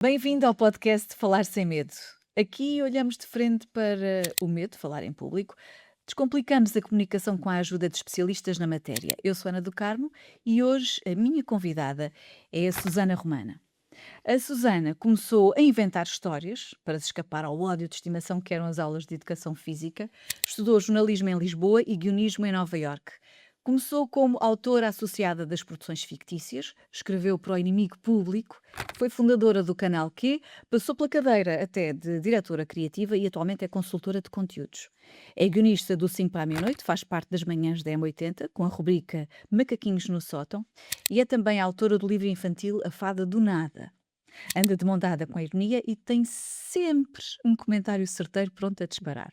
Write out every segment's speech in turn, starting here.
Bem-vindo ao podcast Falar Sem Medo. Aqui olhamos de frente para o medo de falar em público, descomplicamos a comunicação com a ajuda de especialistas na matéria. Eu sou Ana do Carmo e hoje a minha convidada é a Susana Romana. A Susana começou a inventar histórias para se escapar ao ódio de estimação que eram as aulas de educação física, estudou jornalismo em Lisboa e guionismo em Nova Iorque. Começou como autora associada das produções fictícias, escreveu para o Inimigo Público, foi fundadora do Canal Q, passou pela cadeira até de diretora criativa e atualmente é consultora de conteúdos. É guionista do 5 para a meia-noite, faz parte das manhãs da M80, com a rubrica Macaquinhos no Sótão, e é também autora do livro infantil A Fada do Nada. Anda de mão dada com a ironia e tem sempre um comentário certeiro pronto a disparar.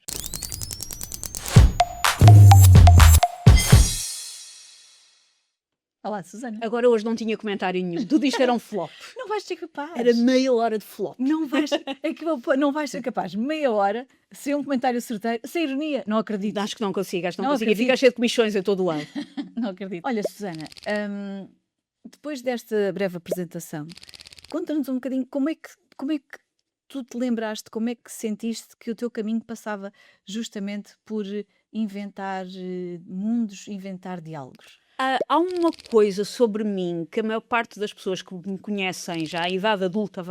Olá, Susana. Agora hoje não tinha comentário nenhum. Tudo isto era um flop. Não vais ser capaz. Era meia hora de flop. Não vais, é que não vais ser capaz. Meia hora, sem um comentário certeiro, sem ironia. Não acredito. Acho que não consigo, Não E acredito. fica cheio de comichões a todo lado. Não acredito. Olha, Susana, depois desta breve apresentação, conta-nos um bocadinho como é que tu te lembraste, como é que sentiste que o teu caminho passava justamente por inventar mundos, inventar diálogos. Há uma coisa sobre mim que a maior parte das pessoas que me conhecem já à idade adulta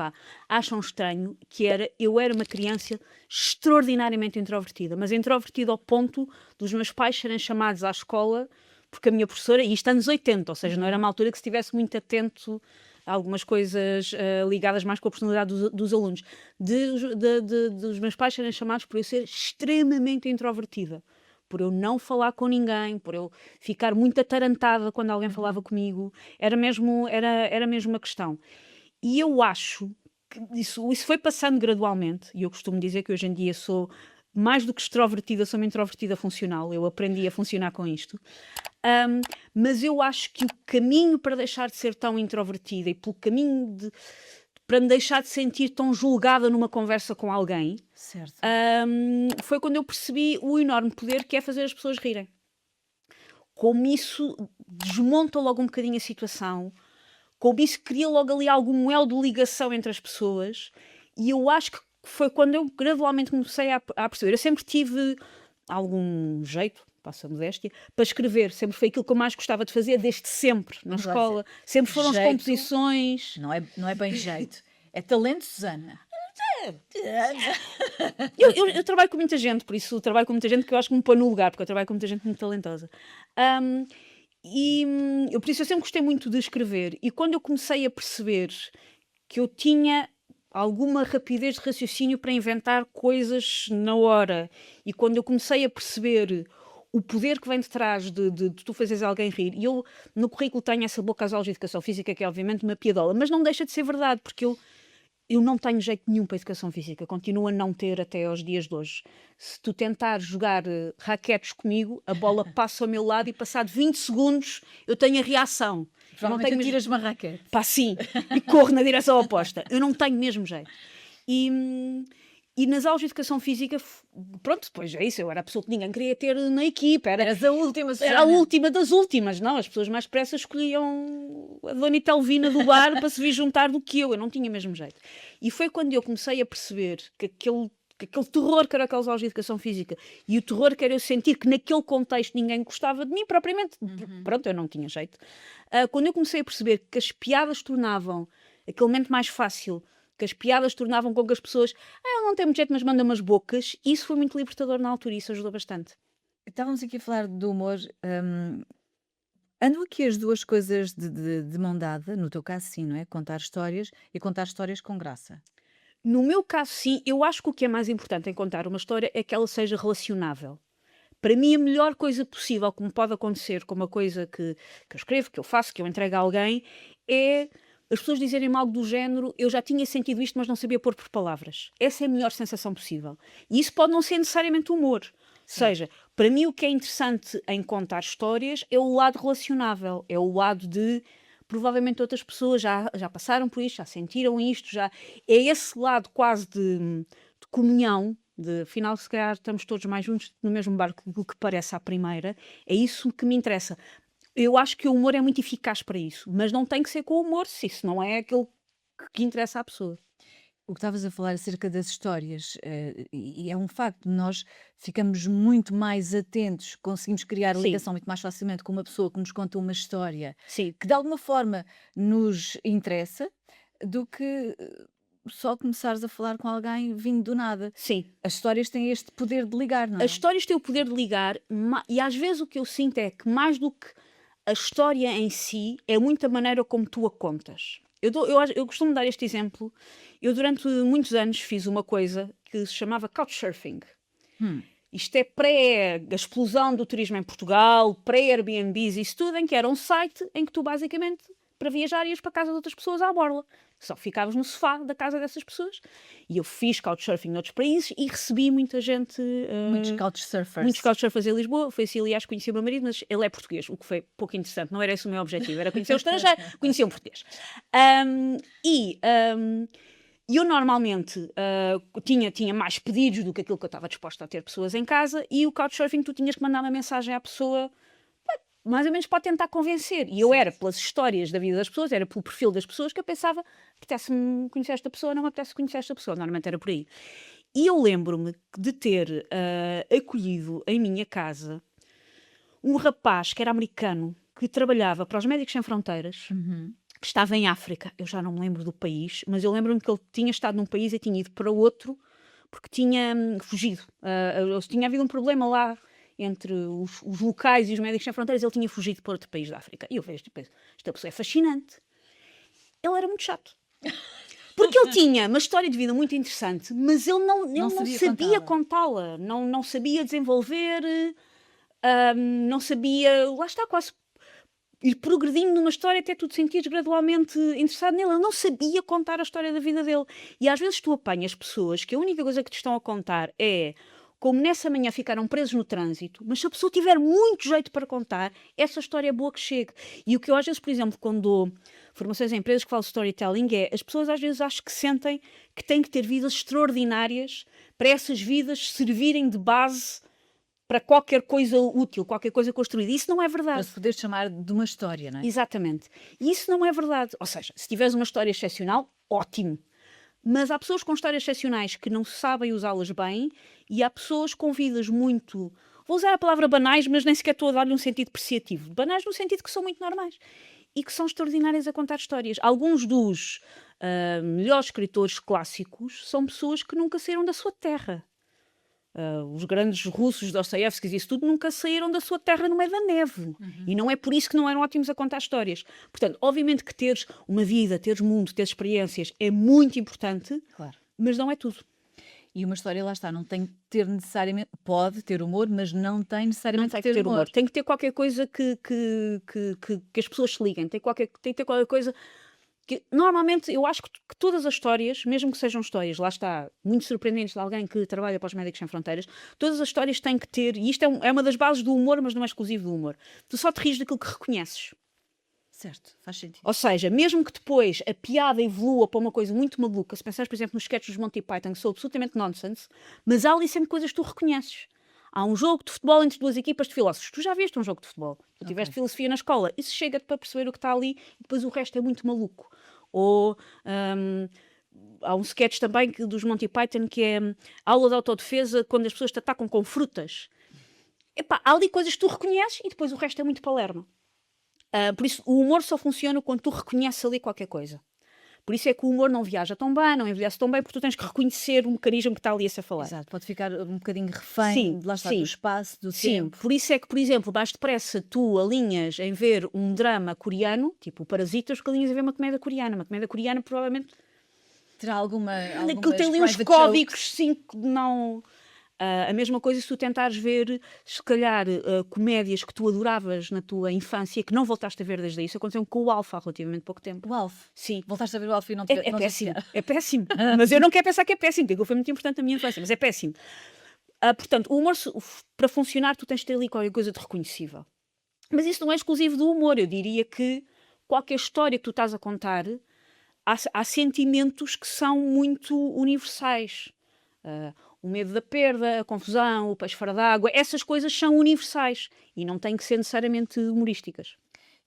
acham estranho, que eu era uma criança extraordinariamente introvertida, mas introvertida ao ponto dos meus pais serem chamados à escola, porque a minha professora, e isto anos 80, ou seja, não era uma altura que se estivesse muito atento a algumas coisas ligadas mais com a personalidade dos alunos, dos meus pais serem chamados por eu ser extremamente introvertida, por eu não falar com ninguém, por eu ficar muito atarantada quando alguém falava comigo, era mesmo uma questão. E eu acho que isso foi passando gradualmente, e eu costumo dizer que hoje em dia sou mais do que extrovertida, sou uma introvertida funcional, eu aprendi a funcionar com isto. Mas eu acho que o caminho para deixar de ser tão introvertida e pelo caminho para me deixar de sentir tão julgada numa conversa com alguém, Certo. foi quando eu percebi o enorme poder que é fazer as pessoas rirem. Como isso desmonta logo um bocadinho a situação, como isso cria logo ali algum elo de ligação entre as pessoas, e eu acho que foi quando eu gradualmente comecei a perceber. Eu sempre tive algum jeito, passa a modéstia, para escrever. Sempre foi aquilo que eu mais gostava de fazer, desde sempre, na escola. Sempre foram as Jeito. composições. Não é bem jeito. É talento, Susana. Eu trabalho com muita gente, por isso trabalho com muita gente que eu acho que me põe no lugar, porque eu trabalho com muita gente muito talentosa. Por isso eu sempre gostei muito de escrever. E quando eu comecei a perceber que eu tinha alguma rapidez de raciocínio para inventar coisas na hora, e quando eu comecei a perceber o poder que vem de trás de tu fazeres alguém rir, e eu no currículo tenho essa boa casal de educação física, que é obviamente uma piadola, mas não deixa de ser verdade, porque eu não tenho jeito nenhum para a educação física, continuo a não ter até aos dias de hoje. Se tu tentar jogar raquetes comigo, a bola passa ao meu lado e passado 20 segundos eu tenho a reação. Provavelmente atiras uma raquete. Pá, sim, e corro na direção oposta. Eu não tenho mesmo jeito. E nas aulas de educação física, pronto, depois é isso, eu era a pessoa que ninguém queria ter na equipa. Eras a última, Susana. Era a última das últimas, não, as pessoas mais depressa escolhiam a Dona Itelvina do bar para se vir juntar do que eu não tinha mesmo jeito. E foi quando eu comecei a perceber que aquele terror que era aquelas aulas de educação física e o terror que era eu sentir que naquele contexto ninguém gostava de mim propriamente, pronto, eu não tinha jeito. Quando eu comecei a perceber que as piadas tornavam aquele momento mais fácil, que as piadas tornavam com que as pessoas ele não tem muito jeito, mas manda umas bocas, isso foi muito libertador na altura e isso ajudou bastante. Estávamos aqui a falar do humor. Andam aqui as duas coisas de mão dada, no teu caso sim, não é? Contar histórias e contar histórias com graça. No meu caso, sim, eu acho que o que é mais importante em contar uma história é que ela seja relacionável. Para mim, a melhor coisa possível que me pode acontecer com uma coisa que eu escrevo, que eu faço, que eu entrego a alguém, é as pessoas dizerem-me algo do género: eu já tinha sentido isto, mas não sabia pôr por palavras. Essa é a melhor sensação possível. E isso pode não ser necessariamente humor. Sim. Ou seja, para mim o que é interessante em contar histórias é o lado relacionável, é o lado de provavelmente outras pessoas já passaram por isto, já sentiram isto, é esse lado quase de comunhão, de afinal se calhar estamos todos mais juntos no mesmo barco do que parece à primeira, é isso que me interessa. Eu acho que o humor é muito eficaz para isso, mas não tem que ser com o humor, se isso não é aquilo que interessa à pessoa. O que estavas a falar acerca das histórias, e é um facto, nós ficamos muito mais atentos, conseguimos criar Sim, ligação muito mais facilmente com uma pessoa que nos conta uma história sim, que de alguma forma nos interessa, do que só começares a falar com alguém vindo do nada. sim. As histórias têm este poder de ligar, não As é? histórias têm o poder de ligar, e às vezes o que eu sinto é que mais do que a história em si, é muito a maneira como tu a contas. Eu costumo dar este exemplo. Eu durante muitos anos fiz uma coisa que se chamava Couchsurfing. Hum, Isto é pré a explosão do turismo em Portugal, pré-Airbnbs, isso tudo, em que era um site em que tu basicamente, para viajar, ias para a casa de outras pessoas à borla. Só ficavas no sofá da casa dessas pessoas. E eu fiz couchsurfing noutros países e recebi muita gente, muitos muitos couchsurfers. couchsurfers em Lisboa. Foi assim, aliás, conheci o meu marido, mas ele é português, o que foi pouco interessante. Não era esse o meu objetivo, era conhecer o estrangeiro, conhecer um português. Um, e um, eu normalmente tinha mais pedidos do que aquilo que eu estava disposta a ter pessoas em casa, e o couchsurfing tu tinhas que mandar uma mensagem à pessoa mais ou menos para tentar convencer. E eu era Certo. pelas histórias da vida das pessoas, era pelo perfil das pessoas que eu pensava, apetece-me conhecer esta pessoa, não me apetece conhecer esta pessoa. Normalmente era por aí. E eu lembro-me de ter acolhido em minha casa um rapaz que era americano, que trabalhava para os Médicos Sem Fronteiras, Uhum. que estava em África. Eu já não me lembro do país, mas eu lembro-me que ele tinha estado num país e tinha ido para outro porque tinha fugido. Tinha havido um problema lá entre os locais e os Médicos Sem Fronteiras. Ele tinha fugido para outro país da África. E eu vejo, tipo, esta pessoa é fascinante. Ele era muito chato. Porque ele tinha uma história de vida muito interessante, mas ele Não não sabia sabia contá-la. contá-la, não sabia desenvolver, não sabia, lá está, quase ir progredindo numa história até tu te sentires gradualmente interessado nele. Ele não sabia contar a história da vida dele. E às vezes tu apanhas pessoas que a única coisa que te estão a contar é como nessa manhã ficaram presos no trânsito, mas se a pessoa tiver muito jeito para contar, essa história é boa que chegue. E o que eu às vezes, por exemplo, quando dou formações em empresas que falo storytelling, é as pessoas às vezes acham que sentem que têm que ter vidas extraordinárias para essas vidas servirem de base para qualquer coisa útil, qualquer coisa construída. Isso não é Para verdade. se poder chamar de uma história, não é? Exatamente. E isso não é verdade. Ou seja, se tiveres uma história excepcional, ótimo. Mas há pessoas com histórias excepcionais que não sabem usá-las bem, e há pessoas com vidas muito. Vou usar a palavra banais, mas nem sequer estou a dar-lhe um sentido depreciativo. Banais no sentido que são muito normais e que são extraordinárias a contar histórias. Alguns dos melhores escritores clássicos são pessoas que nunca saíram da sua terra. Os grandes russos, Dostoiévski e isso tudo, nunca saíram da sua terra no meio da neve. E não é por isso que não eram ótimos a contar histórias. Portanto, obviamente que teres uma vida, teres mundo, teres experiências é muito importante, Claro. mas não é tudo. E uma história, lá está, não tem que ter necessariamente. Pode ter humor, mas não tem Não necessariamente tem que que ter ter humor. humor. Tem que ter qualquer coisa que as pessoas se liguem. Tem que ter qualquer coisa que normalmente eu acho que todas as histórias, mesmo que sejam histórias, lá está, muito surpreendentes de alguém que trabalha para os Médicos Sem Fronteiras, todas as histórias têm que ter, e isto é uma das bases do humor, mas não é exclusivo do humor. Tu só te rires daquilo que reconheces. Certo, faz sentido. Ou seja, mesmo que depois a piada evolua para uma coisa muito maluca, se pensares, por exemplo, nos sketches dos Monty Python, que são absolutamente nonsense, mas há ali sempre coisas que tu reconheces. Há um jogo de futebol entre duas equipas de filósofos. Tu já viste um jogo de futebol. Tu tiveste Ok. filosofia na escola. Isso chega-te para perceber o que está ali e depois o resto é muito maluco. Ou há um sketch também dos Monty Python que é aula de autodefesa quando as pessoas te atacam com frutas. Epá, há ali coisas que tu reconheces e depois o resto é muito palermo. Por isso, o humor só funciona quando tu reconheces ali qualquer coisa. Por isso é que o humor não viaja tão bem, não envelhece tão bem, porque tu tens que reconhecer o mecanismo que está ali a ser falado. Exato, pode ficar um bocadinho Sim, refém, lá está, do sim, espaço, do sim. tempo. Por isso é que, por exemplo, mais depressa tu alinhas em ver um drama coreano, tipo o Parasitas, que alinhas em ver uma comédia coreana. Uma comédia coreana provavelmente Terá aquilo algumas tem ali uns private códigos, jokes. sim, que não. A mesma coisa se tu tentares ver, se calhar, comédias que tu adoravas na tua infância, que não voltaste a ver desde aí. Isso aconteceu com o Alfa há relativamente pouco tempo. O Alf. Sim. Voltaste a ver o Alf e É não tiveste péssimo, piada. é péssimo. Mas eu não quero pensar que é péssimo, porque aquilo foi muito importante na minha infância, mas é péssimo. Portanto, o humor, para funcionar, tu tens de ter ali qualquer coisa de reconhecível. Mas isso não é exclusivo do humor. Eu diria que qualquer história que tu estás a contar, há sentimentos que são muito universais. O medo da perda, a confusão, o peixe fora d'água, essas coisas são universais e não têm que ser necessariamente humorísticas.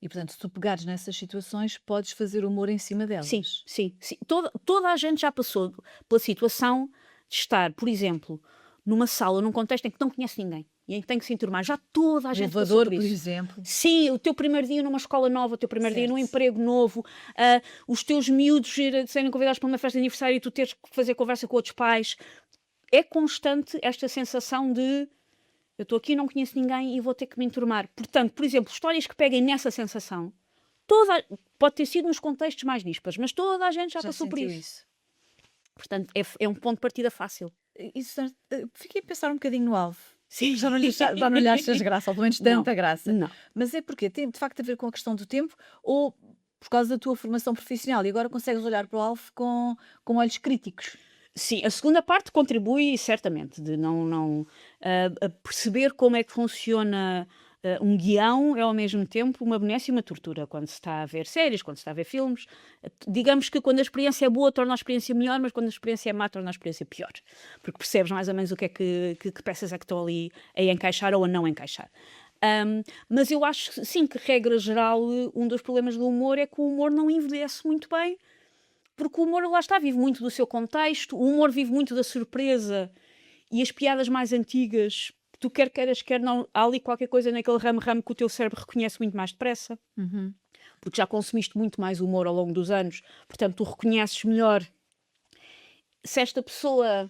E, portanto, se tu pegares nessas situações, podes fazer humor em cima Sim, delas. sim, sim. Toda a gente já passou pela situação de estar, por exemplo, numa sala, num contexto em que não conhece ninguém e em que tem que se enturmar. Já toda a No gente passou elevador, por por isso. exemplo. Sim, o teu primeiro dia numa escola nova, o teu primeiro dia num Certo. emprego novo, os teus miúdos serem convidados para uma festa de aniversário e tu teres que fazer conversa com outros pais. É constante esta sensação de eu estou aqui, não conheço ninguém e vou ter que me enturmar. Portanto, por exemplo, histórias que peguem nessa sensação, pode ter sido nos contextos mais díspares, mas toda a gente já Já passou por sentiu isso. isso? Portanto, é um ponto de partida fácil. Isso, fiquei a pensar um bocadinho no alvo. Sim. Já não lhe achas graça, ou pelo menos Não, tanta graça. não. Mas é porque tem de facto a ver com a questão do tempo ou por causa da tua formação profissional e agora consegues olhar para o alvo com olhos críticos. Sim, a segunda parte contribui certamente, de não a perceber como é que funciona um guião é ao mesmo tempo uma benesse e uma tortura quando se está a ver séries, quando se está a ver filmes. Digamos que quando a experiência é boa torna a experiência melhor, mas quando a experiência é má torna a experiência pior. Porque percebes mais ou menos o que é que peças é que estão ali a encaixar ou a não encaixar. Mas eu acho, sim, que regra geral, um dos problemas do humor é que o humor não envelhece muito bem, porque o humor, lá está, vive muito do seu contexto, o humor vive muito da surpresa e as piadas mais antigas, tu quer queiras, quer não, há ali qualquer coisa naquele ramo que o teu cérebro reconhece muito mais depressa, porque já consumiste muito mais humor ao longo dos anos, portanto tu reconheces melhor se esta pessoa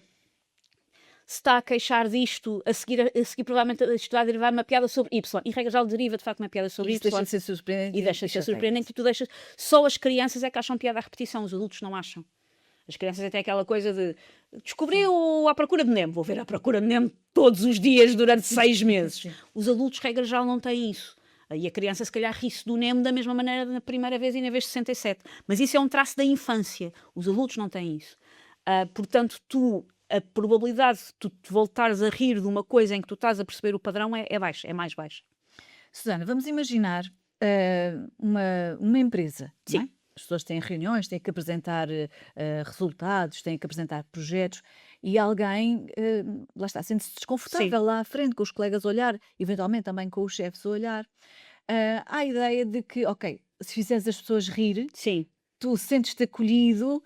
se está a queixar disto, a seguir provavelmente isto vai derivar uma piada sobre Y, e regra geral deriva de facto uma piada sobre Isso deixa Y, de ser surpreendente e deixa de ser chateia-te. surpreendente, e tu deixas, só as crianças é que acham piada à repetição, os adultos não acham. As crianças até aquela coisa de descobriu à procura de Nemo, vou ver à procura de Nemo todos os dias durante 6 meses. Sim. Os adultos, regra geral, não têm isso. E a criança, se calhar, ri-se do Nemo da mesma maneira na primeira vez e na vez 67. Mas isso é um traço da infância. Os adultos não têm isso. Portanto, a probabilidade de tu te voltares a rir de uma coisa em que tu estás a perceber o padrão é baixa, é mais baixa. Susana, vamos imaginar uma empresa, não é? Sim. As pessoas têm reuniões, têm que apresentar resultados, têm que apresentar projetos e alguém, lá está, sente-se desconfortável lá à frente, com os colegas a olhar, eventualmente também com os chefes a olhar. Há a ideia de que, ok, se fizeres as pessoas rir, Sim. tu sentes-te acolhido,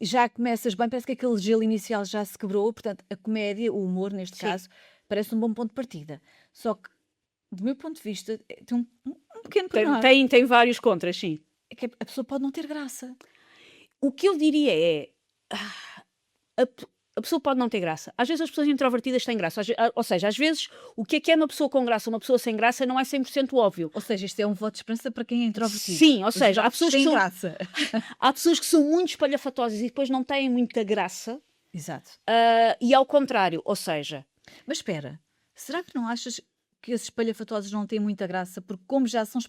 já começas bem, parece que aquele gelo inicial já se quebrou, portanto, a comédia, o humor, neste Sim. caso, parece um bom ponto de partida. Só que, do meu ponto de vista, tem um pequeno pormenor. Tem vários contras, sim. É que a pessoa pode não ter graça. O que eu diria é. A pessoa pode não ter graça. Às vezes as pessoas introvertidas têm graça. Ou seja, às vezes o que é uma pessoa com graça, uma pessoa sem graça, não é 100% óbvio. Ou seja, isto é um voto de esperança para quem é introvertido. Sim, ou Os seja, há introvertidos pessoas, que têm são, graça. há pessoas que são muito espalhafatosas e depois não têm muita graça. Exato. E ao contrário, ou seja, Mas espera, será que não achas que esses espalhafatosas não têm muita graça? Porque como já são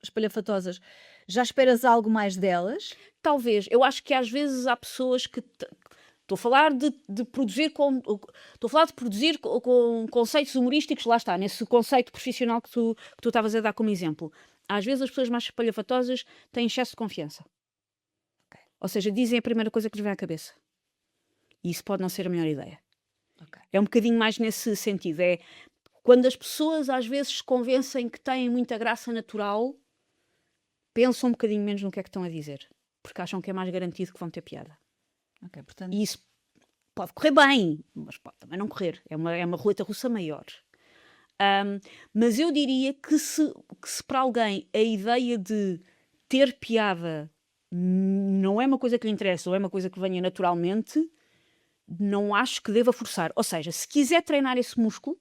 espalhafatosas, já esperas algo mais delas? talvez, eu acho que às vezes há pessoas que. Estou a falar de produzir estou a falar de produzir com conceitos humorísticos, lá está, nesse conceito profissional que tu estavas a dar como exemplo. Às vezes as pessoas mais espalhafatosas têm excesso de confiança. Ou seja, dizem a primeira coisa que lhes vem à cabeça. E isso pode não ser a melhor ideia. É um bocadinho mais nesse sentido. É quando as pessoas às vezes se convencem que têm muita graça natural, pensam um bocadinho menos no que é que estão a dizer. Porque acham que é mais garantido que vão ter piada. Portanto, E isso pode correr bem, mas pode também não correr. É uma roleta russa maior. Mas eu diria que se para alguém a ideia de ter piada não é uma coisa que lhe interessa ou é uma coisa que venha naturalmente, não acho que deva forçar. Ou seja, se quiser treinar esse músculo,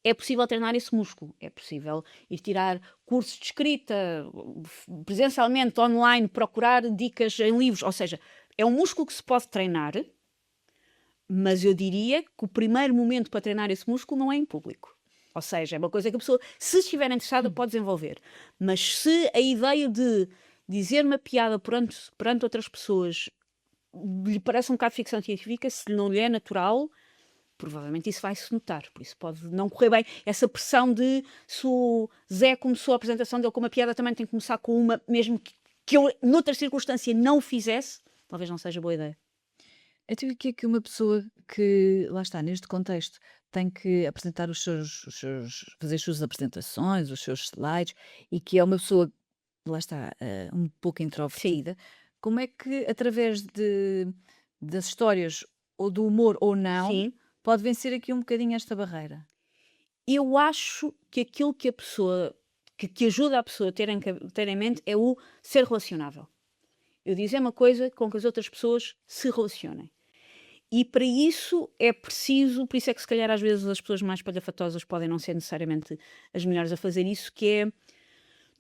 é possível treinar esse músculo. É possível ir tirar cursos de escrita, presencialmente, online, procurar dicas em livros. Ou seja, é um músculo que se pode treinar, mas eu diria que o primeiro momento para treinar esse músculo não é em público. Ou seja, é uma coisa que a pessoa, se estiver interessada, pode desenvolver. Mas se a ideia de dizer uma piada perante outras pessoas lhe parece um bocado de ficção científica, se não lhe é natural, provavelmente isso vai-se notar. Por isso pode não correr bem. Essa pressão de se o Zé começou a apresentação dele com uma piada, também tem que começar com uma, mesmo que eu, noutra circunstância, não o fizesse, talvez não seja boa ideia. Então, e o que é que uma pessoa que, lá está, neste contexto, tem que apresentar fazer as suas apresentações, os seus slides, e que é uma pessoa, lá está, um pouco Sim, introvertida, como é que, através das histórias, ou do humor ou não, sim. pode vencer aqui um bocadinho esta barreira? Eu acho que aquilo que a pessoa que ajuda a pessoa a ter em mente é o ser relacionável. Eu dizer uma coisa com que as outras pessoas se relacionem. E para isso é preciso, por isso é que se calhar às vezes as pessoas mais palhafatosas podem não ser necessariamente as melhores a fazer isso, que é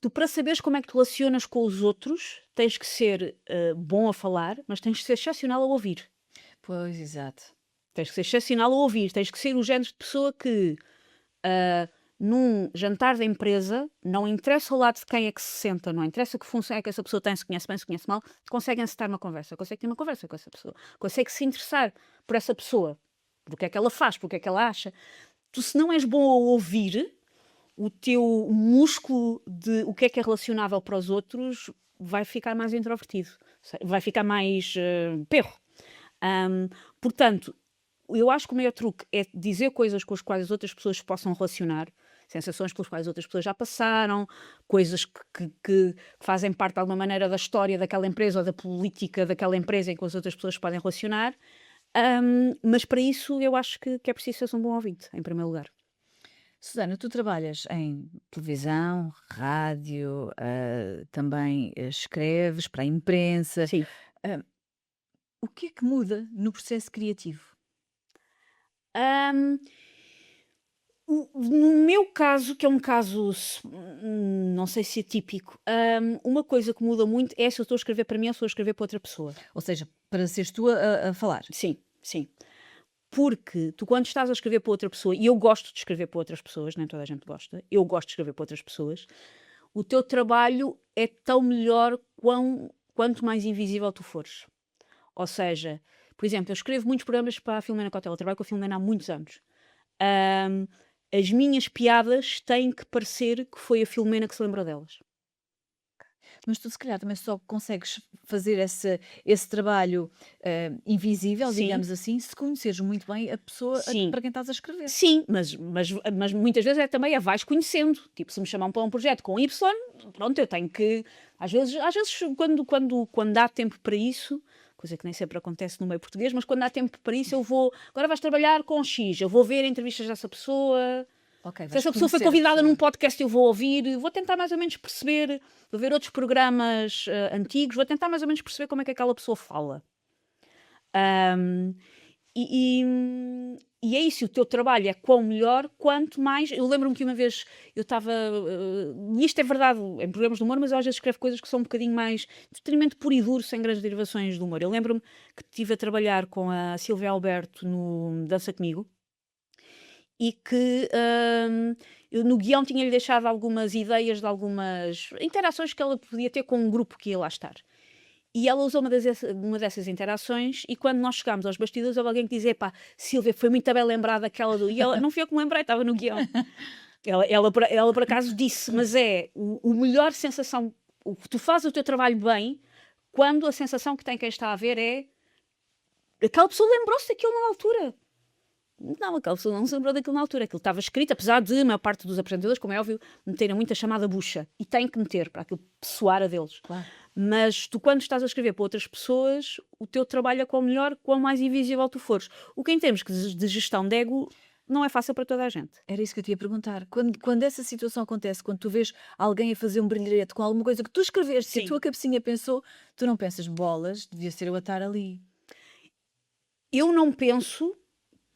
tu para saberes como é que te relacionas com os outros, tens que ser bom a falar, mas tens que ser excepcional a ouvir. Pois, exato. Tens que ser excepcional a ouvir, tens que ser o género de pessoa que num jantar da empresa, não interessa ao lado de quem é que se senta, não interessa que função é que essa pessoa tem, se conhece bem, se conhece mal, consegue encetar uma conversa, consegue ter uma conversa com essa pessoa, consegue se interessar por essa pessoa, por o que é que ela faz, por o que é que ela acha. Tu, se não és bom a ouvir, o teu músculo de o que é relacionável para os outros vai ficar mais introvertido, vai ficar mais perro. Ahm, Portanto, eu acho que o maior truque é dizer coisas com as quais as outras pessoas se possam relacionar, sensações pelas quais as outras pessoas já passaram, coisas que fazem parte de alguma maneira da história daquela empresa ou da política daquela empresa em que as outras pessoas se podem relacionar. Mas para isso eu acho que é preciso ser um bom ouvinte, em primeiro lugar. Susana, tu trabalhas em televisão, rádio, também escreves para a imprensa. Sim. Ah, o que é que muda no processo criativo? Ahm, no meu caso, que é um caso, não sei se é típico, uma coisa que muda muito é se eu estou a escrever para mim ou se estou a escrever para outra pessoa. Ou seja, para seres tu a falar. Sim, sim. Porque tu, quando estás a escrever para outra pessoa, e eu gosto de escrever para outras pessoas, nem toda a gente gosta, eu gosto de escrever para outras pessoas, o teu trabalho é tão melhor quanto mais invisível tu fores. Ou seja, por exemplo, eu escrevo muitos programas para a Filomena Cotel, eu trabalho com a Filomena há muitos anos. Ahm, as minhas piadas têm que parecer que foi a Filomena que se lembrou delas. Mas tu, se calhar, também só consegues fazer esse trabalho invisível, Sim, digamos assim, se conheceres muito bem a pessoa sim. para quem estás a escrever. Sim, mas muitas vezes é também a vais conhecendo. Tipo, se me chamam para um projeto com Y, pronto, eu tenho que. Às vezes quando dá tempo para isso, coisa que nem sempre acontece no meio português, mas quando dá tempo para isso, eu vou. Agora vais trabalhar com X, eu vou ver entrevistas dessa pessoa. Ok, Se vais essa pessoa foi conhecer a convidada num pessoa. podcast, eu vou ouvir, vou tentar mais ou menos perceber, vou ver outros programas antigos, vou tentar mais ou menos perceber como é que aquela pessoa fala. Ahm, e, e é isso, o teu trabalho é quão melhor, quanto mais. Eu lembro-me que uma vez eu estava. E isto é verdade em programas de humor, mas eu às vezes escrevo coisas que são um bocadinho mais. Entretenimento puro e duro, sem grandes derivações de humor. Eu lembro-me que estive a trabalhar com a Silvia Alberto no Dança Comigo e que eu no guião tinha-lhe deixado algumas ideias de algumas interações que ela podia ter com um grupo que ia lá estar. E ela usou uma dessas interações e quando nós chegámos aos bastidores houve alguém que dizia, pá, Silvia, foi muito bem lembrada aquela do... E ela, não fui eu que me lembrei, estava no guião. Ela por acaso disse, mas é o melhor sensação, o que tu fazes o teu trabalho bem, quando a sensação que tem quem está a ver é aquela pessoa lembrou-se daquilo na altura. Não, aquela pessoa não se lembrou daquilo na altura. Aquilo estava escrito, apesar de a maior parte dos apresentadores, como é óbvio, meterem muita chamada bucha. E tem que meter, para aquilo soar a deles. Claro. Mas tu, quando estás a escrever para outras pessoas, o teu trabalho é quão melhor, quão mais invisível tu fores. O que em termos de gestão de ego não é fácil para toda a gente. Era isso que eu te ia perguntar. Quando essa situação acontece, quando tu vês alguém a fazer um brilharete com alguma coisa que tu escreveste, que a Sim. tua cabecinha pensou, tu não pensas, bolas, devia ser eu a estar ali. Eu não penso,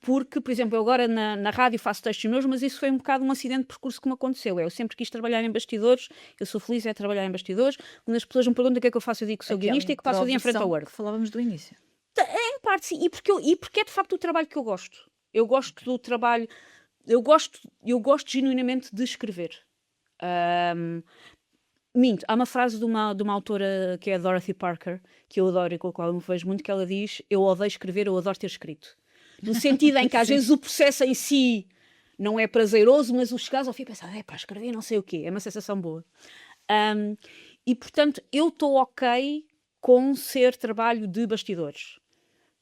porque, por exemplo, eu agora na rádio faço textos meus, mas isso foi um bocado um acidente de percurso que me aconteceu. Eu sempre quis trabalhar em bastidores, eu sou feliz é trabalhar em bastidores. Quando as pessoas me perguntam o que é que eu faço, eu digo que sou Aquela guionista e que passo o dia em frente ao introdução Word. que falávamos do início. Em parte, sim. E porque é de facto o trabalho que eu gosto. Eu gosto do trabalho. Eu gosto genuinamente de escrever. Ahm, Minto, há uma frase de uma autora que é a Dorothy Parker, que eu adoro e com a qual eu me vejo muito, que ela diz: eu odeio escrever, eu adoro ter escrito. No sentido em que às Sim. vezes o processo em si não é prazeroso, mas o chegares ao fim e pensar, é pá, escrever não sei o quê, é uma sensação boa. Ahm, e portanto, eu estou ok com ser trabalho de bastidores.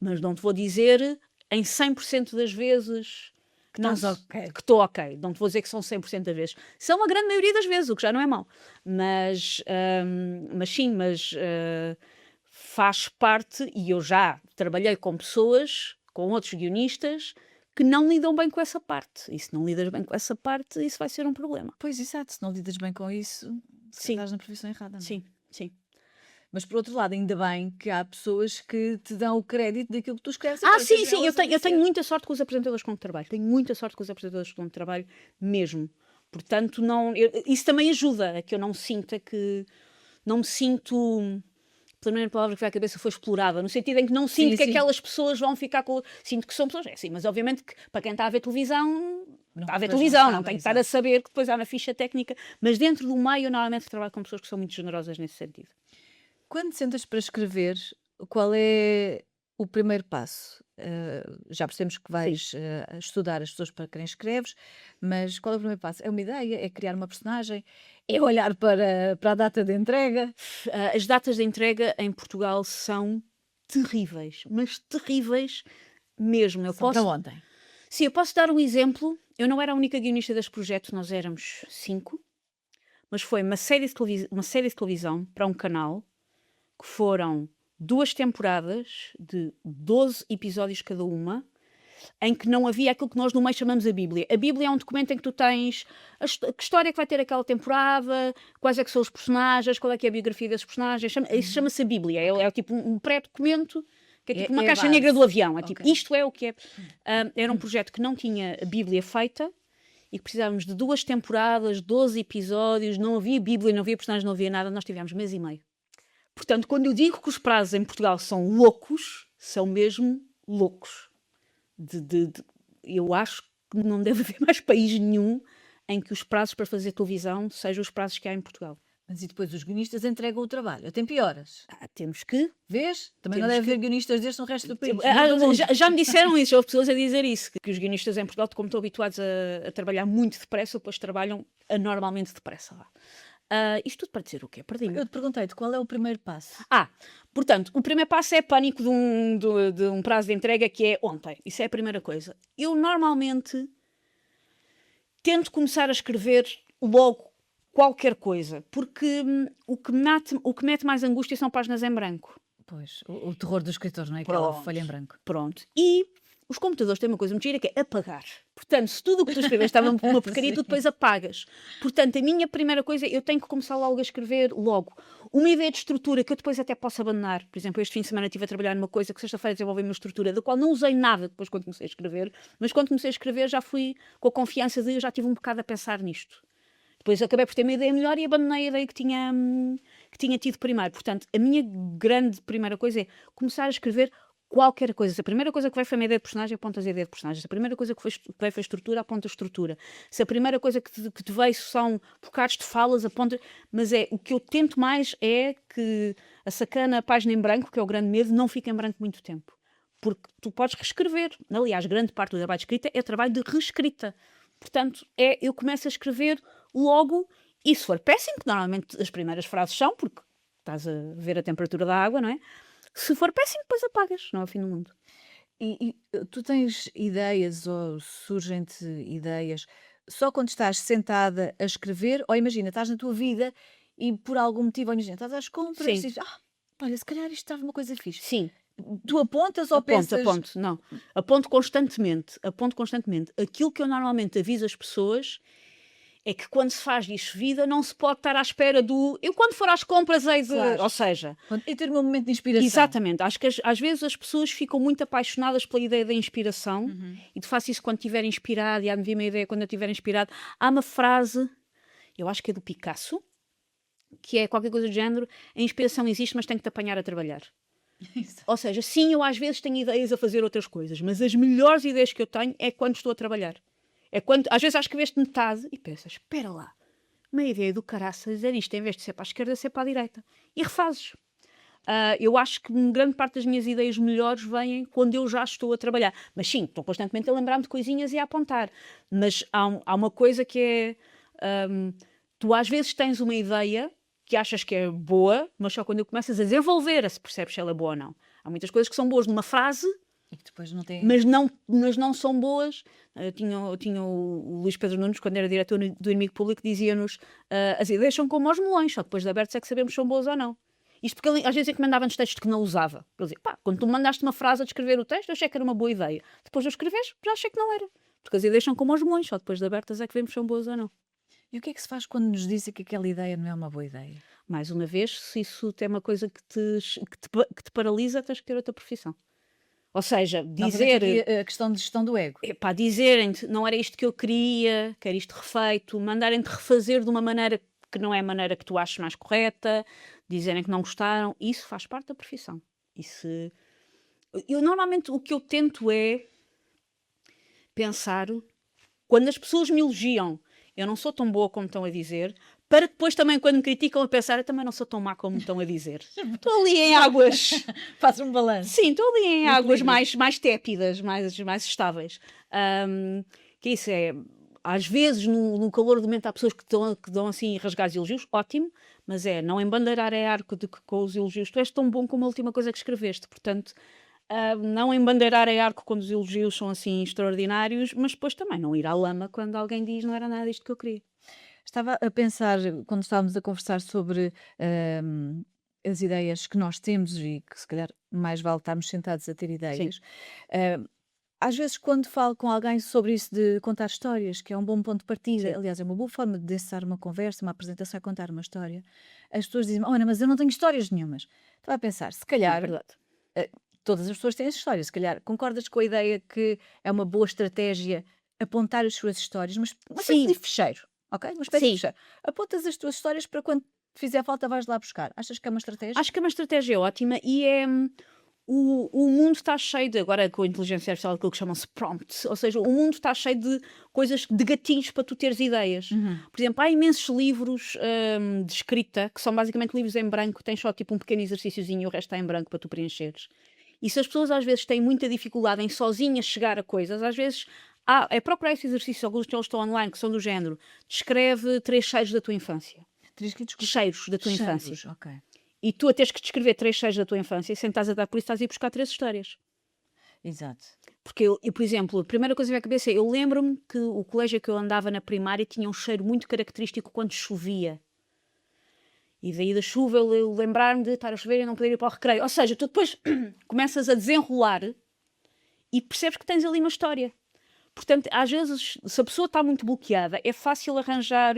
mas não te vou dizer em 100% das vezes que Estás ok. estou ok. Não te vou dizer que são 100% das vezes. São a grande maioria das vezes, o que já não é mau. Mas sim, faz parte, e eu já trabalhei com pessoas, com outros guionistas, que não lidam bem com essa parte. E se não lidas bem com essa parte, isso vai ser um problema. Pois, exato, se não lidas bem com isso, se Sim. estás na profissão errada, não é? Sim, sim. Mas por outro lado, ainda bem que há pessoas que te dão o crédito daquilo que tu escreves. e Ah, para sim, seres sim, eu elas a tenho dizer. muita sorte com os apresentadores com que trabalho. Tenho muita sorte com os apresentadores com que trabalho mesmo. Portanto, isso também ajuda a que eu não sinta que... Não me sinto... Pela primeira palavra que vai à cabeça foi explorada, no sentido em que não sinto Sim, que sim. aquelas pessoas vão ficar com... Sinto que são pessoas... É assim, mas obviamente que para quem está a ver televisão... Está a ver Pois não televisão, não sabem, tem que estar a saber que depois há na ficha técnica. Mas dentro do meio, eu normalmente trabalho com pessoas que são muito generosas nesse sentido. Quando sentas para escrever, qual é o primeiro passo? Já percebemos que vais estudar as pessoas para quem escreves, mas qual é o primeiro passo? É uma ideia? É criar uma personagem? É olhar para a data de entrega? As datas de entrega em Portugal são terríveis, mas terríveis mesmo. São para ontem. Sim, eu posso dar um exemplo. Eu não era a única guionista deste projeto, nós éramos 5, mas foi uma série de televisão para um canal que foram 2 temporadas de 12 episódios cada uma, em que não havia aquilo que nós no meio chamamos a Bíblia. A Bíblia é um documento em que tu tens que história é que vai ter aquela temporada, quais é que são os personagens, qual é que é a biografia desses personagens. Isso chama-se a Bíblia. É tipo um pré-documento, que é tipo uma É a caixa base. negra do avião. É tipo, Ok. isto é o que é. Era um projeto que não tinha a Bíblia feita e que precisávamos de 2 temporadas, 12 episódios, não havia Bíblia, não havia personagens, não havia nada. Nós tivemos mês e meio. Portanto, quando eu digo que os prazos em Portugal são loucos, são mesmo loucos. Eu acho que não deve haver mais país nenhum em que os prazos para fazer televisão sejam os prazos que há em Portugal. Mas e depois os guionistas entregam o trabalho? Tem pioras. Temos que... Vês? Também não Temos deve haver guionistas destes no resto do país. Já me disseram isso, houve pessoas a dizer isso, que os guionistas em Portugal, como estão habituados a trabalhar muito depressa, depois trabalham anormalmente depressa lá. Isto tudo para dizer o quê? Perdi-me. Eu te perguntei-te qual é o primeiro passo. Portanto, o primeiro passo é pânico de um prazo de entrega que é ontem. Isso é a primeira coisa. Eu normalmente tento começar a escrever logo qualquer coisa, porque o que mete mais angústia são páginas em branco. Pois, o terror do escritor, não é? Aquela folha em branco. Pronto. E os computadores têm uma coisa muito gira que é apagar. Portanto, se tudo o que tu escreveste estava uma porcaria, tu depois apagas. Portanto, a minha primeira coisa, eu tenho que começar logo a escrever logo. Uma ideia de estrutura que eu depois até posso abandonar. Por exemplo, este fim de semana estive a trabalhar numa coisa que sexta-feira desenvolvi uma estrutura, da qual não usei nada depois quando comecei a escrever, mas quando comecei a escrever já fui com a confiança de eu já tive um bocado a pensar nisto. Depois acabei por ter uma ideia melhor e abandonei a ideia que tinha tido primeiro. Portanto, a minha grande primeira coisa é começar a escrever qualquer coisa. Se a primeira coisa que vai foi uma ideia de personagem, apontas a ideia de personagem. Se a primeira coisa que vai foi a estrutura, aponta a estrutura. Se a primeira coisa que te veio são bocados de falas, aponta... Mas o que eu tento mais é que a sacana, a página em branco, que é o grande medo, não fique em branco muito tempo. Porque tu podes reescrever. Aliás, grande parte do trabalho de escrita é trabalho de reescrita. Portanto, eu começo a escrever logo, e se for péssimo, que normalmente as primeiras frases são, porque estás a ver a temperatura da água, não é? Se for péssimo, depois apagas, não é o fim do mundo. E tu tens ideias ou surgem-te ideias só quando estás sentada a escrever? Ou imagina, estás na tua vida e por algum motivo, ou imagina, estás às compras e dizes, olha, se calhar isto estava uma coisa fixe. Sim. Tu apontas ou pensas? Aponto, não. Aponto constantemente. Aquilo que eu normalmente aviso as pessoas é que quando se faz disso vida, não se pode estar à espera do... Eu quando for às compras hei de... Claro. Ou seja... E ter um momento de inspiração. Exatamente. Acho que às vezes as pessoas ficam muito apaixonadas pela ideia da inspiração e tu faço isso quando estiver inspirado e há de vir uma ideia quando eu estiver inspirado. Há uma frase, eu acho que é do Picasso, que é qualquer coisa do género, a inspiração existe, mas tem que te apanhar a trabalhar. Isso. Ou seja, sim, eu às vezes tenho ideias a fazer outras coisas, mas as melhores ideias que eu tenho é quando estou a trabalhar. É quando, às vezes, acho que escreveste metade e pensas, espera lá, uma ideia do caraças dizer isto, em vez de ser para a esquerda, ser para a direita. E refazes. Eu acho que grande parte das minhas ideias melhores vêm quando eu já estou a trabalhar. Mas sim, estou constantemente a lembrar-me de coisinhas e a apontar. Mas há uma coisa que é... tu às vezes tens uma ideia que achas que é boa, mas só quando começas a desenvolver se percebes se ela é boa ou não. Há muitas coisas que são boas numa frase, E que depois não tem. mas não são boas. Tinha o Luís Pedro Nunes, quando era diretor do Inimigo Público, dizia-nos as ideias são como os melões, só depois de abertos é que sabemos se são boas ou não. Isto porque ele às vezes encomendava-nos textos que não usava. Ele dizia, pá, quando tu me mandaste uma frase a descrever o texto, eu achei que era uma boa ideia. Depois de eu escreveres, já achei que não era. Porque as ideias são como os melões, só depois de abertas é que vemos se são boas ou não. E o que é que se faz quando nos dizem que aquela ideia não é uma boa ideia? Mais uma vez, se isso tem uma coisa que te paralisa, tens que ter outra profissão. Ou seja, Novamente dizer, aqui a questão de gestão do ego. epá, dizerem-te não era isto que eu queria, quero isto refeito, mandarem-te refazer de uma maneira que não é a maneira que tu achas mais correta, dizerem que não gostaram, isso faz parte da profissão. Isso, eu normalmente o que eu tento é pensar, quando as pessoas me elogiam, eu não sou tão boa como estão a dizer, para depois também, quando me criticam, a pensar, eu também não sou tão má como estão a dizer. Estou ali em águas. Faz um balanço. Sim, estou ali em Um águas equilíbrio. mais tépidas, mais estáveis. Que isso é, às vezes, no calor do momento, há pessoas que dão assim rasgados elogios, ótimo, mas é não embandeirar é arco de que com os elogios tu és tão bom como a última coisa que escreveste. Portanto, não embandeirar é arco quando os elogios são assim extraordinários, mas depois também não ir à lama quando alguém diz não era nada disto que eu queria. Estava a pensar, quando estávamos a conversar sobre as ideias que nós temos e que se calhar mais vale estarmos sentados a ter Sim, ideias. hum, Às vezes, quando falo com alguém sobre isso de contar histórias, que é um bom ponto de partida, sim, aliás, é uma boa forma de densar uma conversa, uma apresentação, é contar uma história, as pessoas dizem: Olha, mas eu não tenho histórias nenhumas. Estava a pensar, se é calhar, verdade. eh, todas as pessoas têm essa história, se calhar concordas com a ideia que é uma boa estratégia apontar as suas histórias, mas uma espécie de Sim, fecheiro, ok? Uma espécie de sim. fecheiro. Apontas as tuas histórias para quando fizer falta vais lá buscar. Achas que é uma estratégia? Acho que é uma estratégia ótima e é. O mundo está cheio de, agora com a inteligência artificial, aquilo que chamam-se prompts, ou seja, o mundo está cheio de coisas, de gatilhos para tu teres ideias. Uhum. Por exemplo, há imensos livros de escrita, que são basicamente livros em branco, tens só tipo um pequeno exercíciozinho e o resto está em branco para tu preencheres. E se as pessoas às vezes têm muita dificuldade em sozinhas chegar a coisas, às vezes é procurar esse exercício, alguns deles estão online, que são do género, descreve 3 cheiros da tua infância. Tens que desculpa. Cheiros da tua infância. Cheiros, ok. E tu a teres que descrever 3 cheiros da tua infância, sem estás a dar por isso, estás a ir buscar 3 histórias. Exato. Porque por exemplo, a primeira coisa que me veio à cabeça é, eu lembro-me que o colégio que eu andava na primária tinha um cheiro muito característico quando chovia. E daí da chuva eu lembrar-me de estar a chover e não poder ir para o recreio. Ou seja, tu depois começas a desenrolar e percebes que tens ali uma história. Portanto, às vezes, se a pessoa está muito bloqueada, é fácil arranjar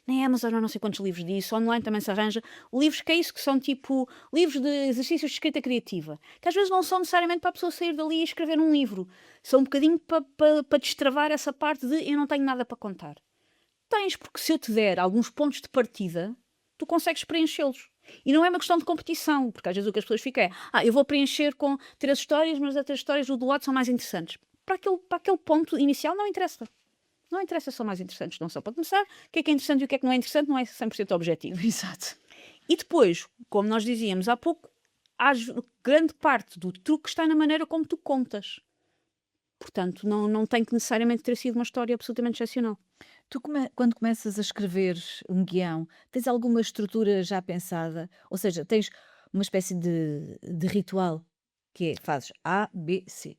na Amazon há não sei quantos livros disso, online também se arranja, livros que é isso, que são tipo livros de exercícios de escrita criativa, que às vezes não são necessariamente para a pessoa sair dali e escrever um livro, são um bocadinho para destravar essa parte de eu não tenho nada para contar. Tens, porque se eu te der alguns pontos de partida, tu consegues preenchê-los. E não é uma questão de competição, porque às vezes o que as pessoas ficam é eu vou preencher com 3 histórias, mas as 3 histórias do lado são mais interessantes. Para aquele ponto inicial não interessa. Não interessa, são mais interessantes, não só para começar. O que é interessante e o que é que não é interessante não é 100% objetivo. Exato. E depois, como nós dizíamos há pouco, grande parte do truque está na maneira como tu contas. Portanto, não tem que necessariamente ter sido uma história absolutamente excepcional. Tu quando começas a escrever um guião, tens alguma estrutura já pensada? Ou seja, tens uma espécie de ritual, que é fazes A, B, C.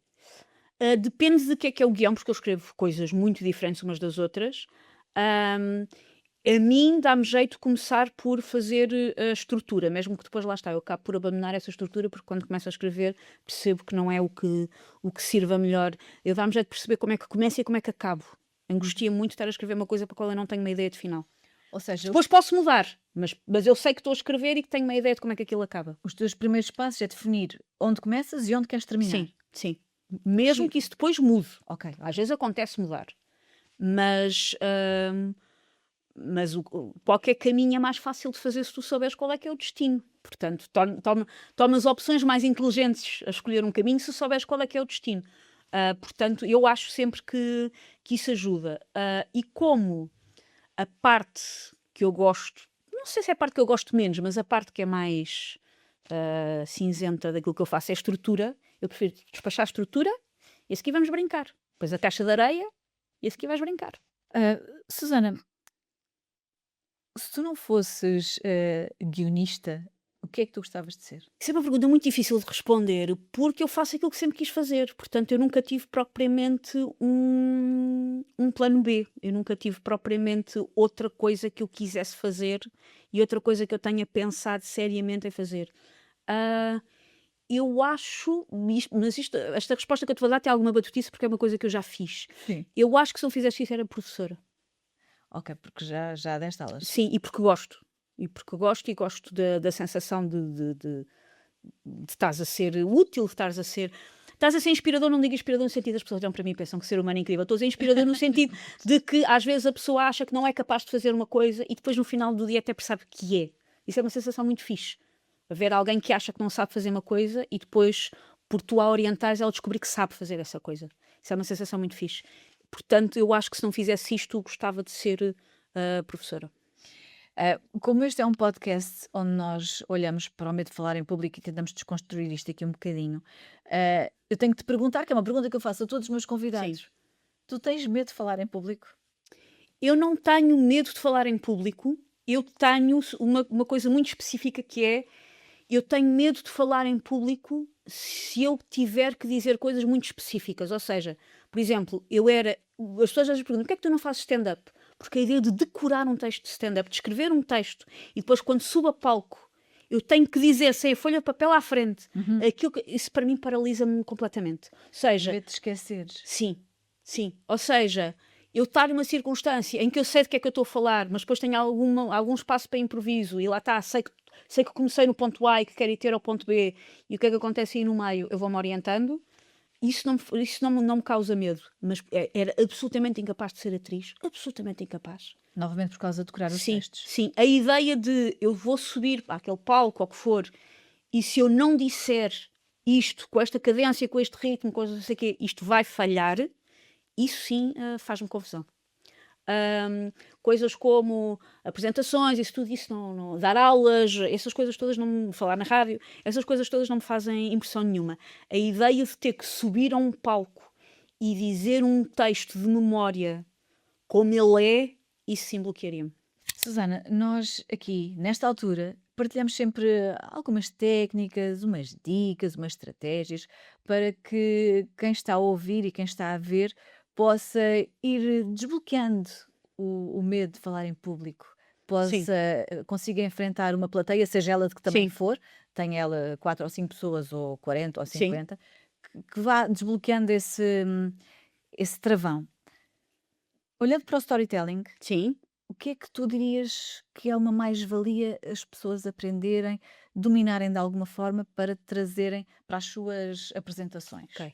Depende de que é o guião, porque eu escrevo coisas muito diferentes umas das outras. Ahm, a mim dá-me jeito de começar por fazer a estrutura, mesmo que depois lá está, eu acabo por abandonar essa estrutura, porque quando começo a escrever percebo que não é o que sirva melhor. Eu dá-me jeito de perceber como é que começo e como é que acabo. Angustia muito estar a escrever uma coisa para a qual eu não tenho uma ideia de final. Ou seja, Depois posso mudar, mas eu sei que estou a escrever e que tenho uma ideia de como é que aquilo acaba. os teus primeiros passos é definir onde começas e onde queres terminar. Sim, sim. Mesmo que isso depois mude. Ok. Às vezes acontece mudar. Mas qualquer caminho é mais fácil de fazer se tu souberes qual é que é o destino. Portanto, toma as opções mais inteligentes a escolher um caminho se souberes qual é que é o destino. Portanto, eu acho sempre que isso ajuda. E como a parte que eu gosto, não sei se é a parte que eu gosto menos, mas a parte que é mais cinzenta daquilo que eu faço é a estrutura, eu prefiro despachar a estrutura e a seguir vamos brincar. Depois a taxa de areia e a seguir vais brincar. Susana, se tu não fosses guionista, O que é que tu gostavas de ser? Isso é uma pergunta muito difícil de responder, porque eu faço aquilo que sempre quis fazer. Portanto, eu nunca tive propriamente um plano B. Eu nunca tive propriamente outra coisa que eu quisesse fazer e outra coisa que eu tenha pensado seriamente em fazer. Ah, eu acho, esta resposta que eu te vou dar tem alguma batutice porque é uma coisa que eu já fiz. Sim. Eu acho que se não fizesse isso era professora. Ok, porque já deste aulas. Sim, e porque gosto. E gosto da sensação de estares a ser útil, estás a ser inspirador, não digo inspirador no sentido das pessoas olham para mim e pensam que ser humano é incrível. Estou a ser inspirador no sentido de que às vezes a pessoa acha que não é capaz de fazer uma coisa e depois no final do dia até percebe que é. Isso é uma sensação muito fixe. Haver alguém que acha que não sabe fazer uma coisa e depois, por tu a orientares, ela descobrir que sabe fazer essa coisa. Isso é uma sensação muito fixe. Portanto, eu acho que se não fizesse isto, gostava de ser professora. Como este é um podcast onde nós olhamos para o medo de falar em público e tentamos desconstruir isto aqui um bocadinho, eu tenho que te perguntar, que é uma pergunta que eu faço a todos os meus convidados. Tu tens medo de falar em público? Eu não tenho medo de falar em público, eu tenho uma coisa muito específica que é, eu tenho medo de falar em público se eu tiver que dizer coisas muito específicas, ou seja, por exemplo, as pessoas às vezes perguntam, porquê é que tu não fazes stand-up? Porque a ideia de decorar um texto de stand-up, de escrever um texto, e depois quando subo a palco, eu tenho que dizer, sem a folha de papel à frente, isso para mim paralisa-me completamente. Ou seja, Medo de esqueceres? sim, sim. Ou seja, eu estar numa circunstância em que eu sei de que é que eu estou a falar, mas depois tenho algum espaço para improviso e lá está, sei que comecei no ponto A e que quero ir ter ao ponto B e o que é que acontece aí no meio, eu vou-me orientando. Isso não me causa medo, mas era absolutamente incapaz de ser atriz, absolutamente incapaz. Novamente por causa de decorar os Sim, textos. sim. A ideia de eu vou subir para aquele palco ou o que for e se eu não disser isto, com esta cadência, com este ritmo, com não sei o quê, isto vai falhar, isso sim faz-me confusão. Coisas como apresentações, isso tudo, isso dar aulas, essas coisas todas, falar na rádio, essas coisas todas não me fazem impressão nenhuma. A ideia de ter que subir a um palco e dizer um texto de memória como ele é, isso sim bloquearia-me. Susana, nós aqui, nesta altura, partilhamos sempre algumas técnicas, umas dicas, umas estratégias para que quem está a ouvir e quem está a ver possa ir desbloqueando o medo de falar em público, Sim, consiga enfrentar uma plateia, seja ela de que tamanho sim, for, tenha ela 4 ou 5 pessoas, ou 40 ou sim, 50, que vá desbloqueando esse travão. Olhando para o storytelling, sim. o que é que tu dirias que é uma mais-valia as pessoas aprenderem, dominarem de alguma forma para trazerem para as suas apresentações? Ok.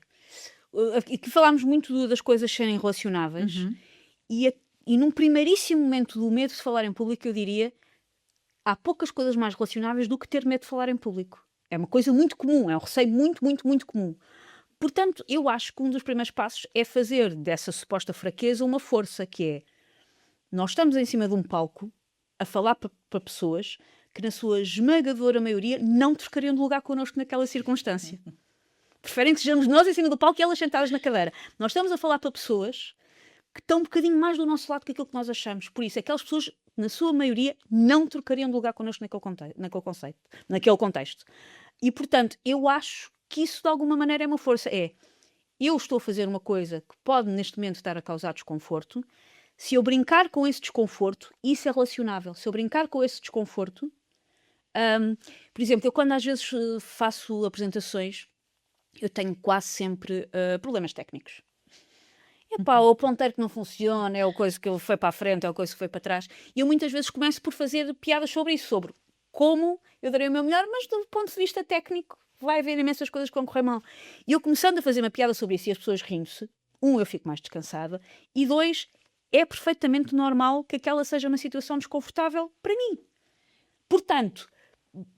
Aqui falámos muito das coisas serem relacionáveis Uhum. e, e num primeiríssimo momento do medo de falar em público, eu diria há poucas coisas mais relacionáveis do que ter medo de falar em público. É uma coisa muito comum, é um receio muito, muito, muito comum. Portanto, eu acho que um dos primeiros passos é fazer dessa suposta fraqueza uma força, que é, nós estamos em cima de um palco a falar para pessoas que, na sua esmagadora maioria, não trocariam de lugar connosco naquela circunstância. Preferem que sejamos nós em cima do palco e elas sentadas na cadeira. Nós estamos a falar para pessoas que estão um bocadinho mais do nosso lado que aquilo que nós achamos. Por isso, aquelas pessoas, na sua maioria, não trocariam de lugar connosco naquele contexto. E, portanto, eu acho que isso, de alguma maneira, é uma força. Eu estou a fazer uma coisa que pode, neste momento, estar a causar desconforto. Se eu brincar com esse desconforto, isso é relacionável. Se eu brincar com esse desconforto... por exemplo, eu quando às vezes faço apresentações, eu tenho quase sempre problemas técnicos. Epá, ou o ponteiro que não funciona, é a coisa que foi para a frente, é a coisa que foi para trás. E eu muitas vezes começo por fazer piadas sobre isso, sobre como eu darei o meu melhor, mas do ponto de vista técnico vai haver imensas coisas que vão correr mal. E eu começando a fazer uma piada sobre isso e as pessoas rindo-se, eu fico mais descansada, e dois, é perfeitamente normal que aquela seja uma situação desconfortável para mim. Portanto,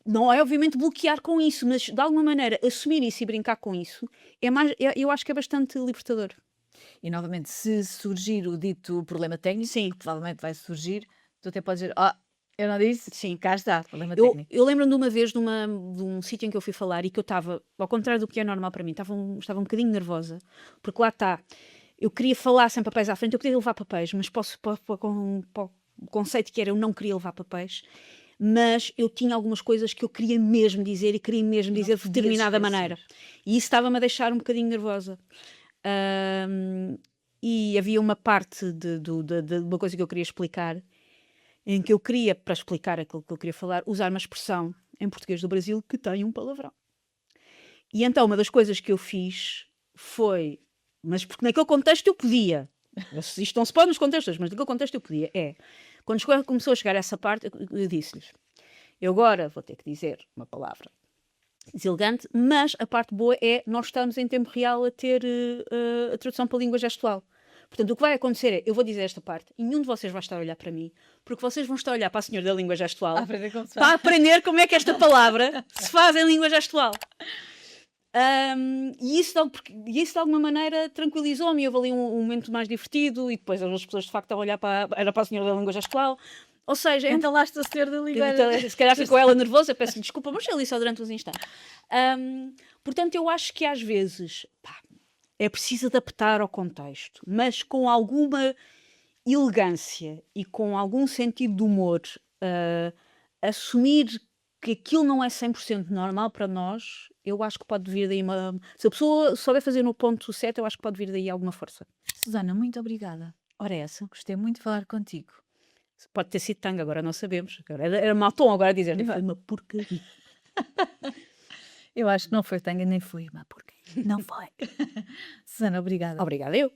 não é obviamente bloquear com isso, mas de alguma maneira assumir isso e brincar com isso, eu acho que é bastante libertador. E novamente, se surgir o dito problema técnico, Sim. que provavelmente vai surgir, tu até podes dizer, eu não disse? Sim. Cá está, problema técnico. Eu lembro-me de uma vez de um sítio em que eu fui falar e que eu estava, ao contrário do que é normal para mim, estava um bocadinho nervosa, porque lá está, eu queria falar sem papéis à frente, eu queria levar papéis, mas para o conceito que era, eu não queria levar papéis, mas eu tinha algumas coisas que eu queria mesmo dizer e queria mesmo Não dizer de podias determinada esquecer. maneira. E isso estava-me a deixar um bocadinho nervosa. Ahm, e havia uma parte de uma coisa que eu queria explicar, em que eu queria, para explicar aquilo que eu queria falar, usar uma expressão em português do Brasil que tem um palavrão. E então uma das coisas que eu fiz foi, mas porque naquele contexto eu podia, isto não se pode nos contextos, mas naquele contexto eu podia, quando começou a chegar a essa parte, eu disse-lhes, eu agora vou ter que dizer uma palavra deselegante, mas a parte boa é nós estamos em tempo real a ter a tradução para a língua gestual. Portanto, o que vai acontecer é, eu vou dizer esta parte e nenhum de vocês vai estar a olhar para mim, porque vocês vão estar a olhar para a senhora da língua gestual A aprender como se para faz. aprender como é que esta palavra se faz em língua gestual. E isso de alguma maneira tranquilizou-me. Houve ali um momento mais divertido e depois as pessoas de facto a olhar era para a senhora da língua gestual. Ou seja, Então lá está o senhor da língua. se calhar ficou ela nervosa, peço-lhe desculpa, mas ali só durante uns instantes. Portanto, eu acho que às vezes é preciso adaptar ao contexto, mas com alguma elegância e com algum sentido de humor, assumir que aquilo não é 100% normal para nós, eu acho que pode vir daí se a pessoa souber fazer no ponto certo, eu acho que pode vir daí alguma força. Susana, muito obrigada. Ora é essa. Gostei muito de falar contigo. Pode ter sido tanga, agora não sabemos. Era mau tom agora dizer, foi uma porcaria. Eu acho que não foi tanga nem foi uma porcaria. Não foi. Susana, obrigada. Obrigada eu.